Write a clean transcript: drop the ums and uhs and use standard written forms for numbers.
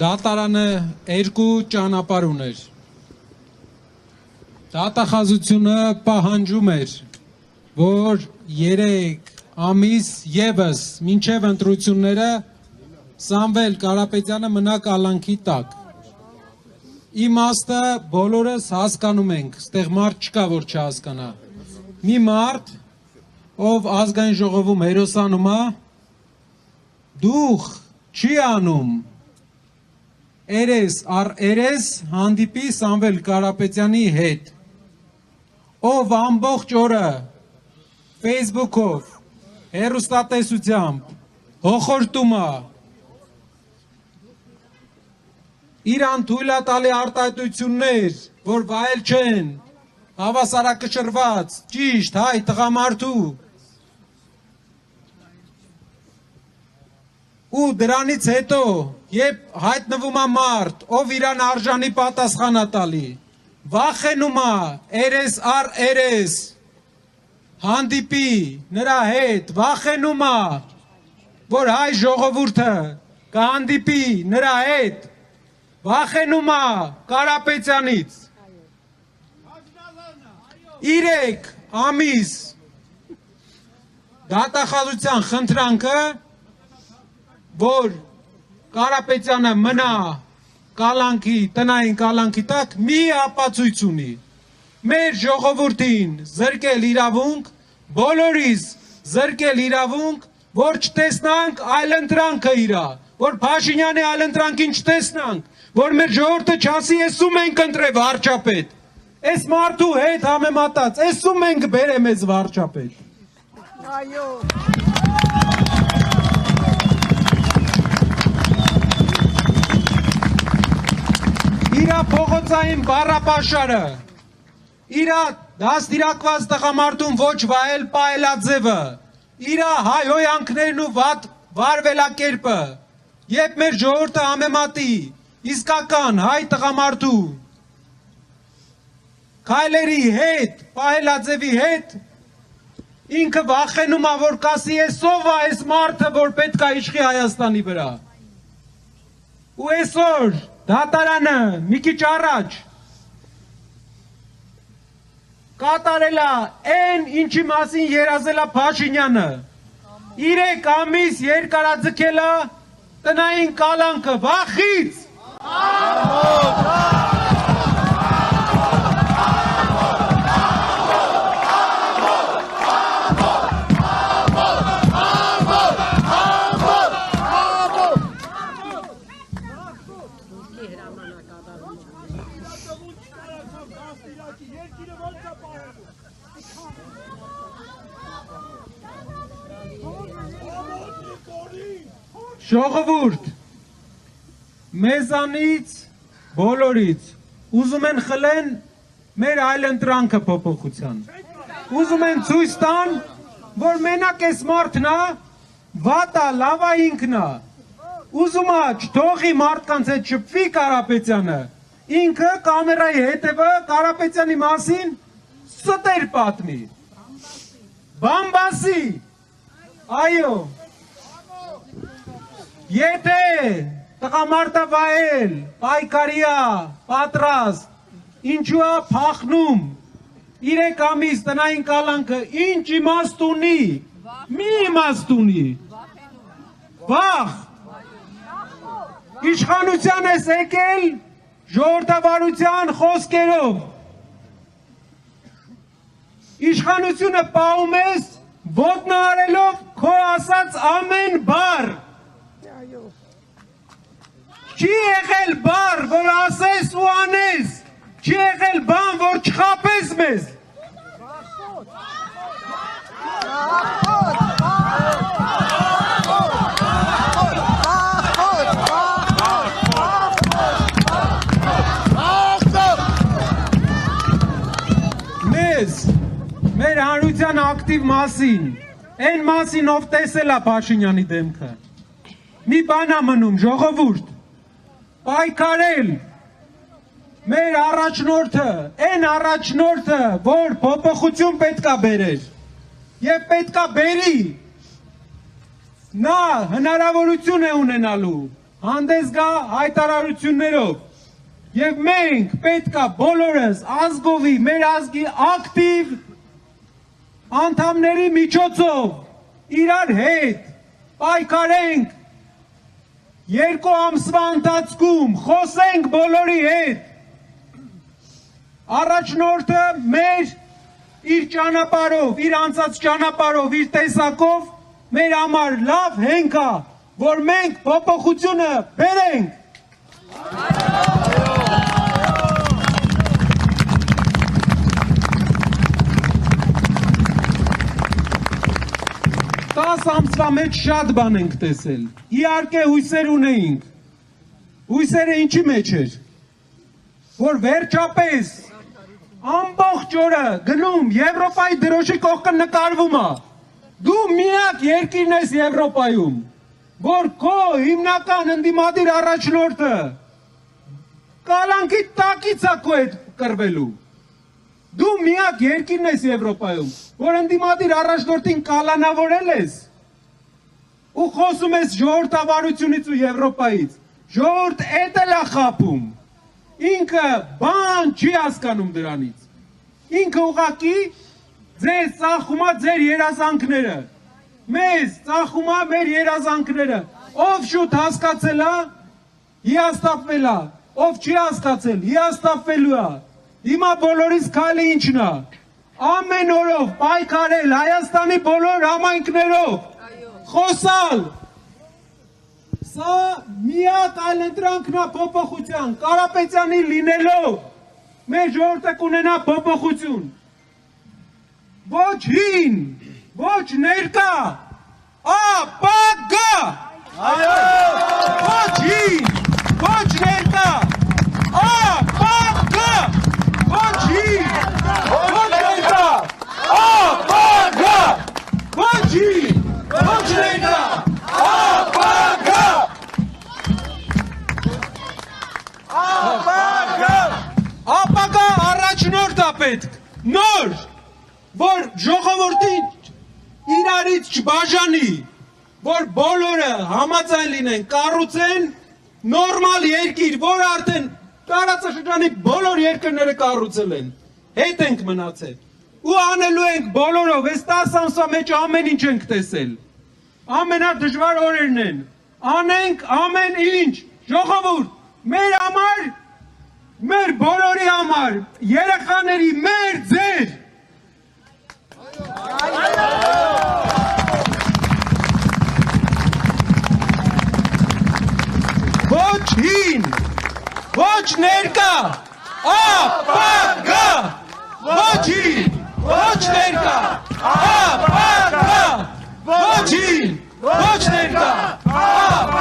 Դատարանը երկու ճանապարհ ուներ։ Դատախազությունը պահանջում էր, որ 3 ամիս ևս մինչև ընտրությունները Սամվել Կարապետյանը մնա կալանքի տակ։ Իմաստը բոլորս հասկանում ենք, ստեղ մարդ չկա, որ չհասկանա։ Մի մարդ, ով ազգային ժողովում հերոսանում է, դուխ չի անում, երես առ երես հանդիպի Սամվել Կարապետյանի հետ, ով ամբողջ օրը Facebook-ով, հեռուստատեսությամբ, հոխորտում է, իրան թույլ է տալի արտահայտություններ, որ վայել չեն, հավասարակշռված, ճիշտ, հայ, տղամարդու, ու դրանից հետո, երբ հայտնվում է մարդ, ով իրան արժանի պատասխան է տալի, վախենում է, երես առ երես, հանդիպի նրա հետ, վախենում է, որ հայ ժողովուրդը կհանդիպի նրա հետ, վախենում է Կարապետյանից, 3 ամիս դատախազության խնդրանքը, որ Կարապետյանը մնա կալանքի, տնային կալանքի տակ մի ապացույց ունի, մեր ժողովուրդին զրկել իրավունք, բոլորիս զրկել իրավունք, որ չտեսնանք այլընտրանքը իրա, որ Փաշինյանի այլընտրանքին չտեսնանք, որ մեր ժողովուրդը չասի, էսում ենք ընտրե վարչապետ, էս մարդու հետ համեմատած, էսում ենք բերե մեզ վարչապետ։ Այո։ Իրա փողոցային բառապաշարը, իրա դաստիարակված տղամարդուն ոչ վայել պայելաձևը, իրա հայհոյանքներն ու վատ վարվելակերպը, երբ մեր ժողովուրդը համեմատի իսկական հայ տղամարդու քայլերի հետ, պայելաձևի հետ, ինքը վախենում է, որ կասի էսով է այս մարդը, որ պետք է իշխի Հայաստանի վրա։ Ու այսօր դատարանը մի քիչ առաջ կատարել է այն ինչի մասին երազել է Փաշինյանը, 3 ամիս երկարաձգել է տնային կալանքը, վախից։ Ժողովուրդ, մեզանից, բոլորից, ուզում են խլեն մեր այլընտրանքը փոփոխության, ուզում են ցույց տան, որ մենակ էս մարդն է, վատա, լավա ինքն է, ուզում է չթողի մարդկանց հետ շփվի Կարապետյանը, ինքը կամերայի հետևը Կարապետյանի մասին ստեր պատմի, բամբասի, այո, եթե տղամարդը վայել, պայքարիա, պատրաստ, ինչու է փախնում, 3 ամիս տնային կալանքը, ինչ իմաստ ունի, մի իմաստ ունի, վախ, իշխանության ես եկել, ժողովրդավարության խոսքերով, իշխանությունը պահում ես, ոտնահարելով քո ասած ամեն բառ, չի եղել բառ, որ ասես ու անես, չի եղել բան, որ չխապես մեզ։ Մեզ, մեր հանրության ակտիվ մասին, այն մասին ով տեսել է Փաշինյանի դեմքը, մի բան է մնում, ժողովուրդ, պայքարել, մեր առաջնորդը, այն առաջնորդը, որ փոփոխություն պետքա բերեր, եւ պետքա բերի, նա հնարավորություն է ունենալու հանդես գա հայտարարություններով եւ մենք պետքա բոլորս ազգովի մեր ազգի ակտիվ անդամների միջոցով իրար հետ պայքարենք 2 ամսվա ընթացքում խոսենք բոլորի հետ առաջնորդը մեր իր ճանապարհով իր անցած ճանապարհով իր տեսակով մեր համար լավ հենք է որ մենք փոփոխությունը բերենք 10 ամսվա մեջ շատ բան ենք տեսել իհարկե հույսեր ունեինք հույսերը ինչի մեջ էր որ վերջապես ամբողջ օրը գնում Եվրոպայի դրոշի կողքը նկարվում է դու միակ երկիրն ես Եվրոպայում որ քո հիմնական ընդդիմադիր առաջնորդը կալանքի տակից է քո հետ կռվելու դու միակ երկիրն ես Եվրոպայում որ ընդդիմադիր առաջնորդին կալանավորել ես ու խոսում ես ժողովրդավարությունից ու Եվրոպայից ժողովուրդ էդ էլ է խաբում ինքը բան չի հասկանում դրանից ինքը ուղղակի ձեզ ծախում է ձեր երազանքները մեզ ծախում է մեր երազանքները ով շուտ հասկացել է հիասթափվել է ով չի հասկացել հիասթափվելու է հիմա բոլորիս քայլը ինչն է ամեն օրով պայքարել Հայաստանի բոլոր համայնքներով խոսալ սա միակ այլընտրանքն է փոփոխության Կարապետյանի լինելով մեր ժողովուրդը կունենա փոփոխություն ոչ հին ոչ ներկա ապագա ոչ հին ոչ ներկա ապագա ոչ հին ոչ ներկա ապագա ոչ հին ոչ ներկա ապագա ապագա առաջնորդ է պետք նոր որ ժողովրդին իրարից չբաժանի որ բոլորը համաձայն լինեն կառուցեն նորմալ երկիր որ արդեն տարածաշրջանի բոլոր երկրները կառուցել են հետ ենք մնացել ու անելու ենք բոլորով այս 10 ամսվա մեջ ամեն ինչ ենք տեսել ամենադժվար օրերն են անենք ամեն ինչ ժողովուրդ մեր համար մեր բոլորի համար երեխաների մեր ձեր ոչ հին ոչ ներկա ապագա ոչ հին ոչ ներկա ապագա ոչ հին ոչ ներկա ապագա